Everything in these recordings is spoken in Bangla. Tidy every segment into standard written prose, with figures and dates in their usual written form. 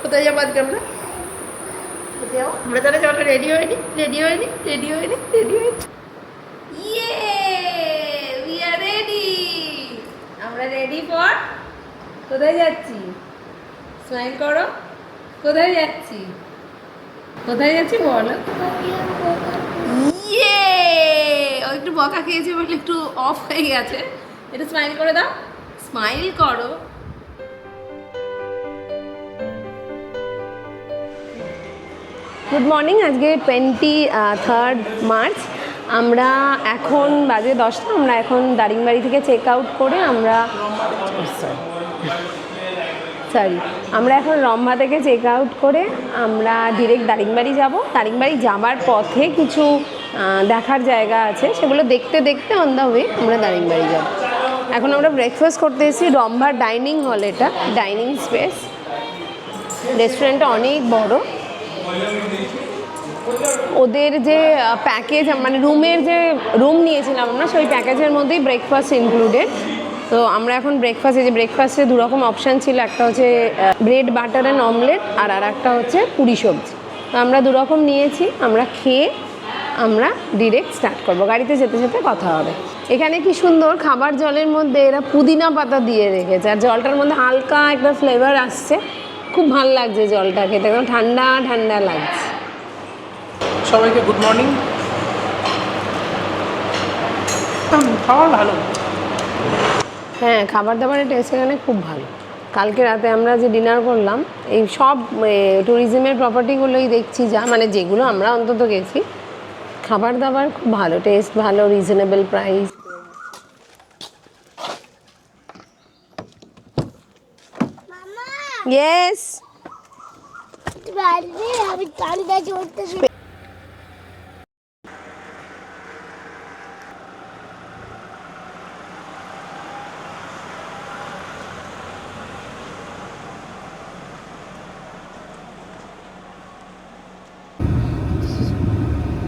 কোথায় যাবো আজকে আমরা? আমরা তাহলে চলো, রেডি হয়নি। ইয়ে, উই আর রেডি। আমরা রেডি ফর কোথায় যাচ্ছি? স্মাইল করো। কোথায় যাচ্ছি বলো। ইয়ে, ও একটু বকা খেয়েছে বলে একটু অফ হয়ে গেছে। একটু স্মাইল করে দাও, স্মাইল করো। Good morning. আজকে 23 মার্চ। আমরা এখন বাজে 10টা। আমরা এখন দারিংবাড়ি থেকে চেক আউট করে আমরা আমরা এখন রম্ভা থেকে চেক আউট করে আমরা ডিরেক্ট দারিংবাড়ি যাব। দারিংবাড়ি যাবার পথে কিছু দেখার জায়গা আছে, সেগুলো দেখতে দেখতে অন দ্য ওয়ে আমরা দারিংবাড়ি যাব। এখন আমরা ব্রেকফাস্ট করতে এসেছি রম্ভার ডাইনিং হল। এটা ডাইনিং স্পেস। রেস্টুরেন্টটা অনেক বড়। ওদের যে প্যাকেজ, মানে রুমের যে রুম নিয়েছিলাম আমরা, সেই প্যাকেজের মধ্যেই ব্রেকফাস্ট ইনক্লুডেড। তো আমরা এখন ব্রেকফাস্টে দুরকম অপশান ছিল। একটা হচ্ছে ব্রেড বাটার অ্যান্ড অমলেট, আর একটা হচ্ছে পুরি সবজি। তো আমরা দুরকম নিয়েছি। আমরা খেয়ে আমরা ডিরেক্ট স্টার্ট করবো। গাড়িতে যেতে যেতে কথা হবে। এখানে কি সুন্দর খাবার জলের মধ্যে এরা পুদিনা পাতা দিয়ে রেখেছে, আর জলটার মধ্যে হালকা একটা ফ্লেভার আসছে। খুব ভালো লাগছে জলটা খেতে, একদম ঠান্ডা ঠান্ডা লাগছে। সবাইকে গুড মর্নিং। খাবার ভালো। হ্যাঁ, খাবার দাবারের টেস্ট এখানে খুব ভালো। কালকে রাতে আমরা যে ডিনার করলাম, এই সব ট্যুরিজমের প্রপার্টিগুলোই দেখছি, মানে যেগুলো আমরা অন্তত গেছি, খাবার দাবার খুব ভালো, টেস্ট ভালো, রিজনেবল প্রাইস। ইয়েস,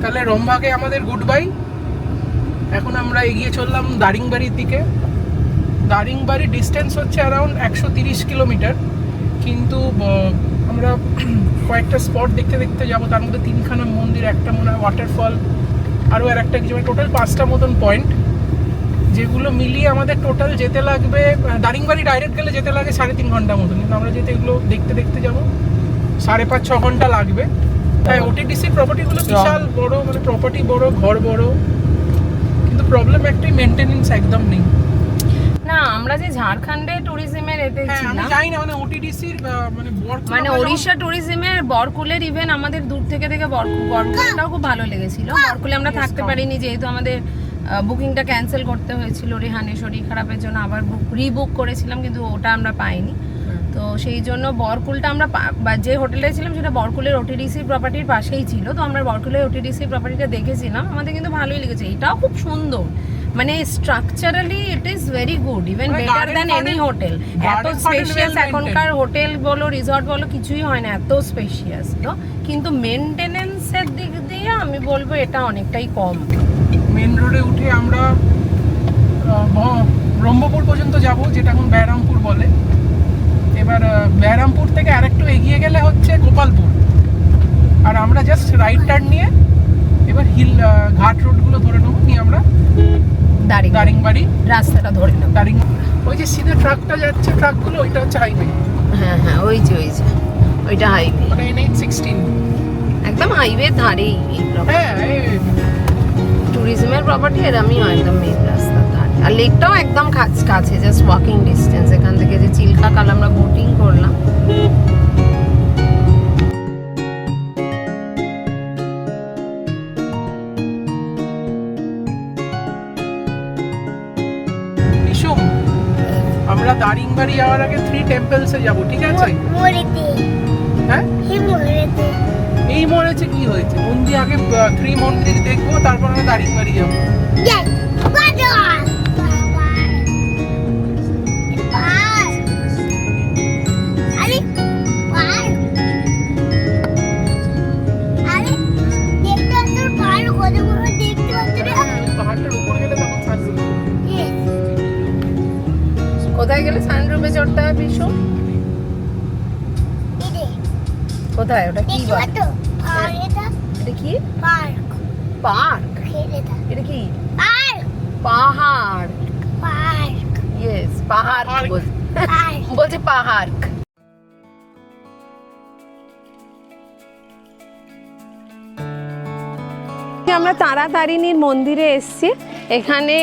তাহলে রম্ভাকে আমাদের গুড বাই। এখন আমরা এগিয়ে চললাম দারিংবাড়ির দিকে। দারিংবাড়ির ডিস্টেন্স হচ্ছে অ্যারাউন্ড 130 কিলোমিটার, কিন্তু আমরা কয়েকটা স্পট দেখতে দেখতে যাবো। তার মধ্যে 3খানা মন্দির, একটা মনে হয় ওয়াটারফল, আরও একটা কিছু, টোটাল 5টা মতন পয়েন্ট, যেগুলো মিলিয়ে আমাদের টোটাল যেতে লাগবে, দারিংবাড়ি ডাইরেক্ট গেলে যেতে লাগে 3.5 ঘন্টা মতন, কিন্তু আমরা যেতে এগুলো দেখতে দেখতে যাবো 5.5-6 ঘন্টা লাগবে। হ্যাঁ, ওটিডিসির প্রপার্টিগুলো বিশাল বড়, মানে প্রপার্টি বড়, ঘর বড়, কিন্তু প্রবলেম একটাই, মেনটেনেন্স একদম নেই। না, আমরা যে ঝাড়খণ্ডে ট্যুরিজমের এতে ছিলাম, আমি জানি না, মানে ওটিডিসির মানে ওড়িশা ট্যুরিজমের বরকুলের ইভেন আমাদের দূর থেকে বরকুলটাও খুব ভালো লেগেছিল। বরকুলে আমরা থাকতে পারিনি, যেহেতু আমাদের বুকিংটা ক্যান্সেল করতে হয়েছিল রেহানের শরীর খারাপের জন্য। আবার রিবুক করেছিলাম, কিন্তু ওটা আমরা পাইনি। তো সেই জন্য বরকুলটা আমরা, যে হোটেলে ছিলাম সেটা বরকুলের ওটিডিসি প্রপার্টির পাশেই ছিল। তো আমরা বরকুলের ওটিডিসি প্রপার্টিটা দেখেছিলাম, আমাদের কিন্তু ভালোই লেগেছে। এটাও খুব সুন্দর, মানে structurally it is very good, even better than any hotel. এত স্পেশিয়াস এখনকার হোটেল বলো, রিসর্ট বলো, কিছুই হয় না, এত স্পেশিয়াস। তো কিন্তু মেনটেনেন্সের দিক দিয়ে আমি বলবো এটা অনেকটাই কম। মেন রোডে উঠে আমরা ব্রহ্মপুর পর্যন্ত যাব, যেটা এখন বেহরামপুর বলে। এবার বেহরামপুর থেকে আরেকটু এগিয়ে গেলে হচ্ছে গোপালপুর, আর আমরা জাস্ট রাইট টার্ন নিয়ে এবার ঘাট রোডগুলো ধরে নেবো, নিয়ে আমরা দারিংবাড়ি রাস্তাটা ধরে নেবো। ওই যে সিধা ট্রাকটা যাচ্ছে, ট্রাকগুলো, ওইটা হচ্ছে হাইওয়ে। হ্যাঁ হ্যাঁ, ওই যে ওইটা হাইওয়ে, ওটা NH-16, একদম হাইওয়ে ধারেই। হ্যাঁ, ট্যুরিজমের প্রপার্টি এরমই হয়, একদম মেন রাস্তা ধারে। আর লেকটাও একদম কাছে, জাস্ট ওয়াকিং ডিস্টেন্স। এখান থেকে যে চিল্কা কাল আমরা বোটিং করলাম, আমরা দারিংবাড়ি যাওয়ার আগে 3 টেম্পলসে যাব, ঠিক আছে? হ্যাঁ, এই মরেছে কি হয়েছে, মন্দির আগে 3 মন্দির দেখবো, তারপর আমরা দারিংবাড়ি যাবো। পাহাড়টার উপর গেলে তখন সানরুফ। কোথায় গেলে সানরুফে চড়তে হয়? বিশু কোথায় ওটা কি বলে? তো আর এটা এটা কি পার্ক পার্ক? এটা এটা কি পার্ক পাহাড়? পার্ক ইয়েস পাহাড় পার্ক। বলছে পাহাড়। আমরা তারাতারিণীর মন্দিরে এসেছি। এখানে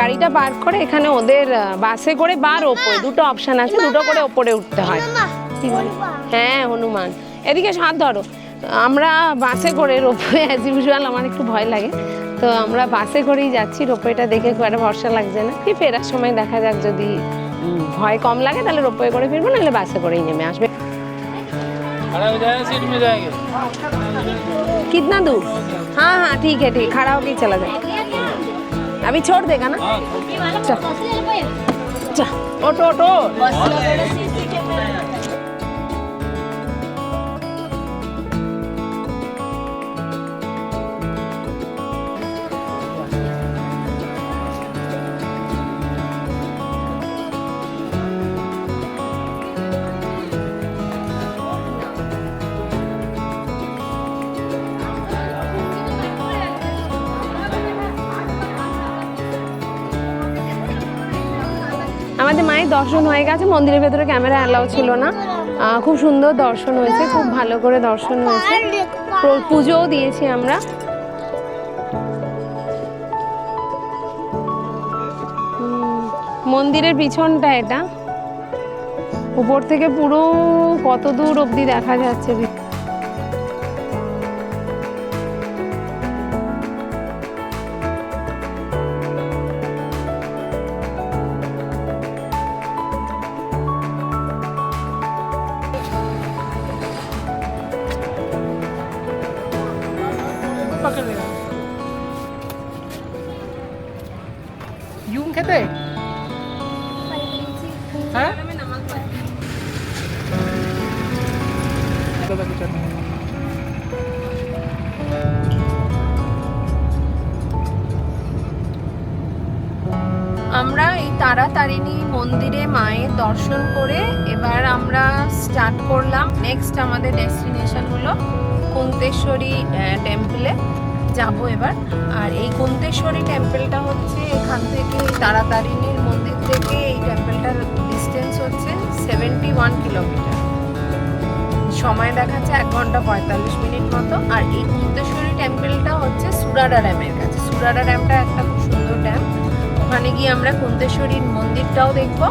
গাড়িটা পার্ক করে এখানে ওদের বাসে করে বা ওপরে দুটো অপশন আছে, দুটো করে ওপরে উঠতে হয়। কি বলে? হ্যাঁ হনুমান। এদিকে হাত ধরো। আমরা বাসে করে রোপওয়ে অ্যাজ ইউজুয়াল আমার একটু ভয় লাগে, তো আমরা বাসে করেই যাচ্ছি। রোপওয়েটা দেখে খুব একটা ভরসা লাগছে না। কি ফেরার সময় দেখা যাক, যদি ভয় কম লাগে তাহলে রোপওয়ে করে ফিরবো, নাহলে বাসে করেই নেমে আসবে। खड़ा हो जाएगा, सीट में जाएंगे। कितना दूर? हाँ हाँ ठीक है, ठीक, खड़ा होके ही चला जाए। अभी छोड़ देगा ना? चल चल ऑटो ऑटो। আমাদের মায়ের দর্শন হয়ে গেছে। মন্দিরের ভেতরে ক্যামেরা অ্যালাউ ছিল না। খুব সুন্দর দর্শন হয়েছে, খুব ভালো করে দর্শন হয়েছে। পুজোও দিয়েছি আমরা। মন্দিরের পিছনটা এটা, উপর থেকে পুরো কত দূর অবধি দেখা যাচ্ছে। यूं খেতে হ্যাঁ দাদা কিছু নেই। আমরা এই তারাতারিণী মন্দিরে মায়ের দর্শন করে এবার আমরা স্টার্ট করলাম। নেক্সট আমাদের ডেস্টিনেশন হলো কুন্তেশ্বরী টেম্পলে যাব এবার। আর এই কুন্তেশ্বরী টেম্পলটা হচ্ছে এখান থেকে, তারাতারিণীর মন্দির থেকে এই টেম্পলটার ডিস্টেন্স হচ্ছে 71 কিলোমিটার। সময় দেখাচ্ছে 1 ঘন্টা 45 মিনিট মতো। আর এই কুন্তেশ্বরী টেম্পলটা হচ্ছে সুরাডা ড্যামের কাছে। সুরাডা ড্যামটা একটা খুব সুন্দর ড্যাম। ওখানে গিয়ে আমরা কুন্তেশ্বরীর মন্দিরটাও দেখব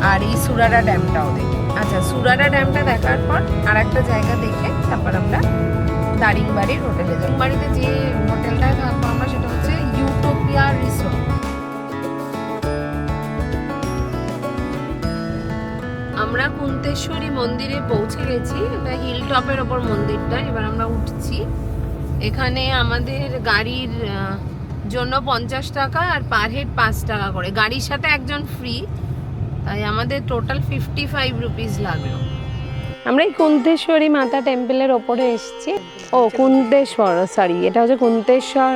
আর এই সুরাডা ড্যামটাও দেখব। আচ্ছা, সুরাডা ড্যামটা দেখার পর আর একটা জায়গা দেখে তারপর আমরা দারিংবাড়ির হোটেলে যাব। বাড়িতে যে হোটেলটায় থাকবো আমরা সেটা হচ্ছে ইউটোপিয়া রিসোর্ট। আমরা কুন্তেশ্বরী মন্দিরে পৌঁছে গেছি। এটা হিল টপের ওপর মন্দিরটা। এবার আমরা উঠছি। এখানে আমাদের গাড়ির জন্য 50 টাকা আর পার হেড 5 টাকা করে, গাড়ির সাথে একজন ফ্রি, তাই আমাদের টোটাল 55 রুপিস লাগলো। আমরা এই কুন্তেশ্বরী মাতা টেম্পলের ওপরে এসেছি। ও কুন্তেশ্বর, সরি, এটা হচ্ছে কুন্তেশ্বর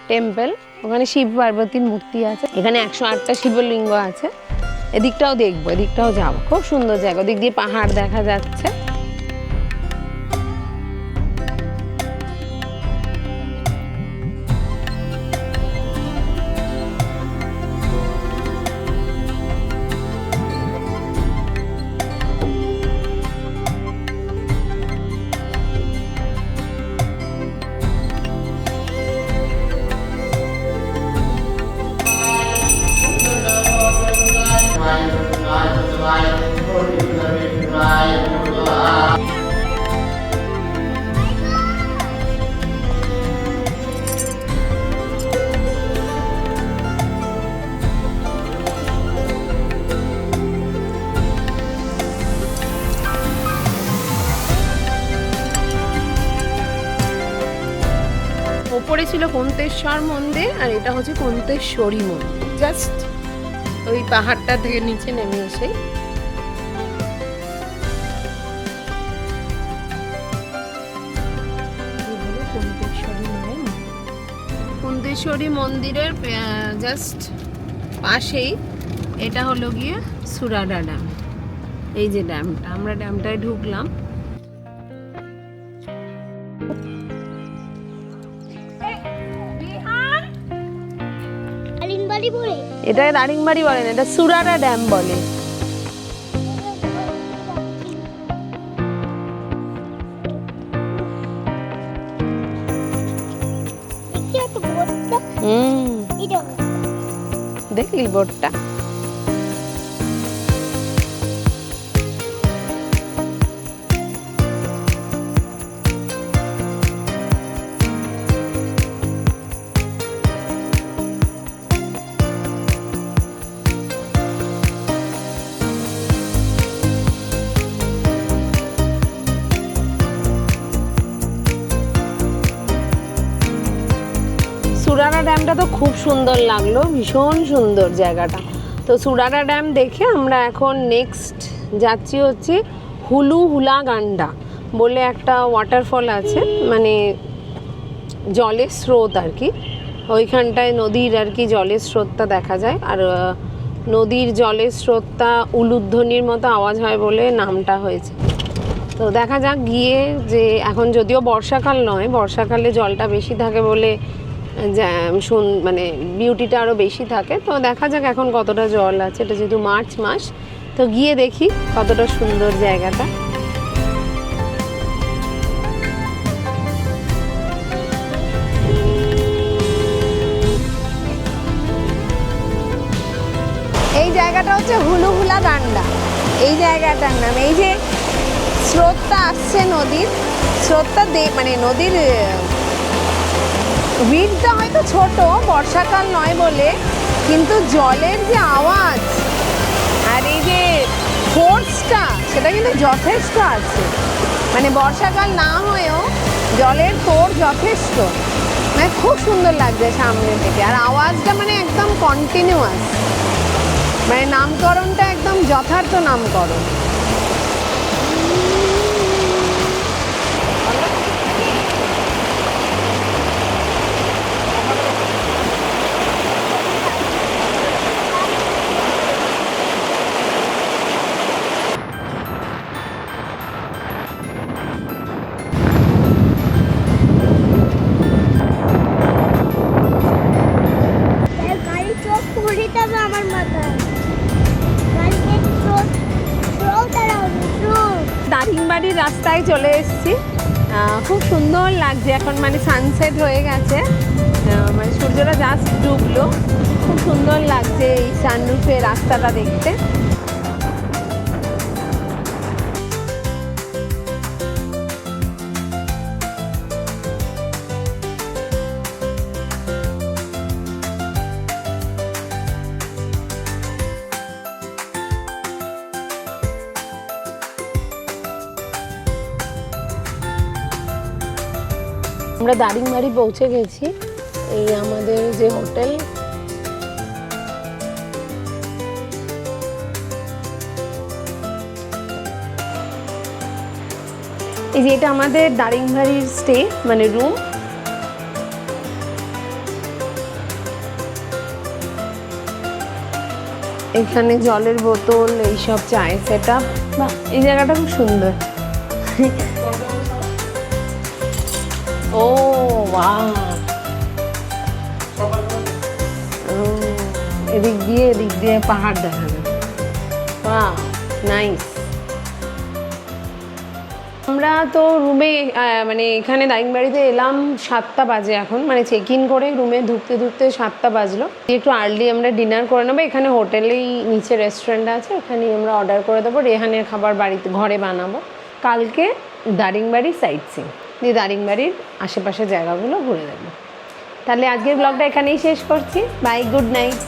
টেম্পল। ওখানে শিব পার্বতীর মূর্তি আছে। এখানে 108টা শিবলিঙ্গ আছে। এদিকটাও দেখবো, এদিকটাও যাবো। খুব সুন্দর জায়গা, ওদিক দিয়ে পাহাড় দেখা যাচ্ছে। ওপরে ছিল কুন্তেশ্বর মন্দির আর এটা হচ্ছে কুন্তেশ্বরী মন্দির। জাস্ট ওই পাহাড়টা থেকে নিচে নেমে এসে কুন্তেশ্বরী মন্দিরের জাস্ট পাশেই এটা হলো গিয়ে সুরাডা ড্যাম। এই যে ড্যামটা, আমরা ড্যামটায় ঢুকলাম। আলিনবাড়ি বলে এটা দারিংবাড়ি বলে না, এটা সুরারা ড্যাম বলে। দেখি একটা বোটটা এটা দেখলি বোটটা? সুরারা ড্যামটা তো খুব সুন্দর লাগলো, ভীষণ সুন্দর জায়গাটা। তো সুরারা ড্যাম দেখে আমরা এখন নেক্সট যাচ্ছি হচ্ছে হুলু হুলা গান্ডা বলে একটা ওয়াটারফল আছে, মানে জলের স্রোত আর কি। ওইখানটায় নদীর আর কি জলের স্রোতটা দেখা যায়, আর নদীর জলের স্রোতটা উলুধ্বনির মতো আওয়াজ হয় বলে নামটা হয়েছে। তো দেখা যাক গিয়ে, যে এখন যদিও বর্ষাকাল নয়, বর্ষাকালে জলটা বেশি থাকে বলে মানে বিউটিটা আরও বেশি থাকে। তো দেখা যাক এখন কতটা জল আছে, এটা যেহেতু মার্চ মাস, তো গিয়ে দেখি কতটা সুন্দর জায়গাটা। এই জায়গাটা হচ্ছে হুলু হুলা গান্ডা, এই জায়গাটার নাম। এই যে স্রোতটা আসছে নদীর, স্রোতটা মানে নদীর উইডটা হয়তো ছোট, বর্ষাকাল নয় বলে, কিন্তু জলের যে আওয়াজ আর এই যে ফোর্সটা সেটা কিন্তু যথেষ্ট আছে। মানে বর্ষাকাল না হয়েও জলের তোড় যথেষ্ট, মানে খুব সুন্দর লাগছে সামনে থেকে। আর আওয়াজটা মানে একদম কন্টিনিউয়াস, মানে নামকরণটা একদম যথার্থ নামকরণ। গাড়ি চোখ পড়ে যাবে আমার মাথায়। গাড়িতে স্রোত দারিংবাড়ির রাস্তায় চলে এসেছি, খুব সুন্দর লাগছে এখন, মানে সানসেট হয়ে গেছে, মানে সূর্যটা জাস্ট ডুবলো, খুব সুন্দর লাগছে এই সানরুফে রাস্তাটা দেখতে। আমরা দারিংবাড়ি পৌঁছে গেছি, এই আমাদের যে হোটেল। এই যে এটা আমাদের দারিংবাড়ির স্টে, মানে রুম। এখানে জলের বোতল, এইসব চায় সেটা। বাহ, এই জায়গাটা খুব সুন্দর। ও বাহ, এদিক দিয়ে পাহাড় দেখা যায়। বাহ, নাইস। আমরা তো রুমে মানে এখানে দারিংবাড়িতে এলাম 7টা বাজে এখন, মানে চেক ইন করে রুমে ঢুকতে 7টা বাজলো। একটু আর্লি আমরা ডিনার করে নেবো, এখানে হোটেলেই নিচে রেস্টুরেন্ট আছে, ওখানেই আমরা অর্ডার করে দেবো। রেহানের খাবার বাড়িতে ঘরে বানাবো। কালকে দারিংবাড়ি সাইট সিইং দিয়ে দারিংবাড়ির আশেপাশের জায়গাগুলো ঘুরে দেবো। তাহলে আজকের ব্লগটা এখানেই শেষ করছি। Bye, good night.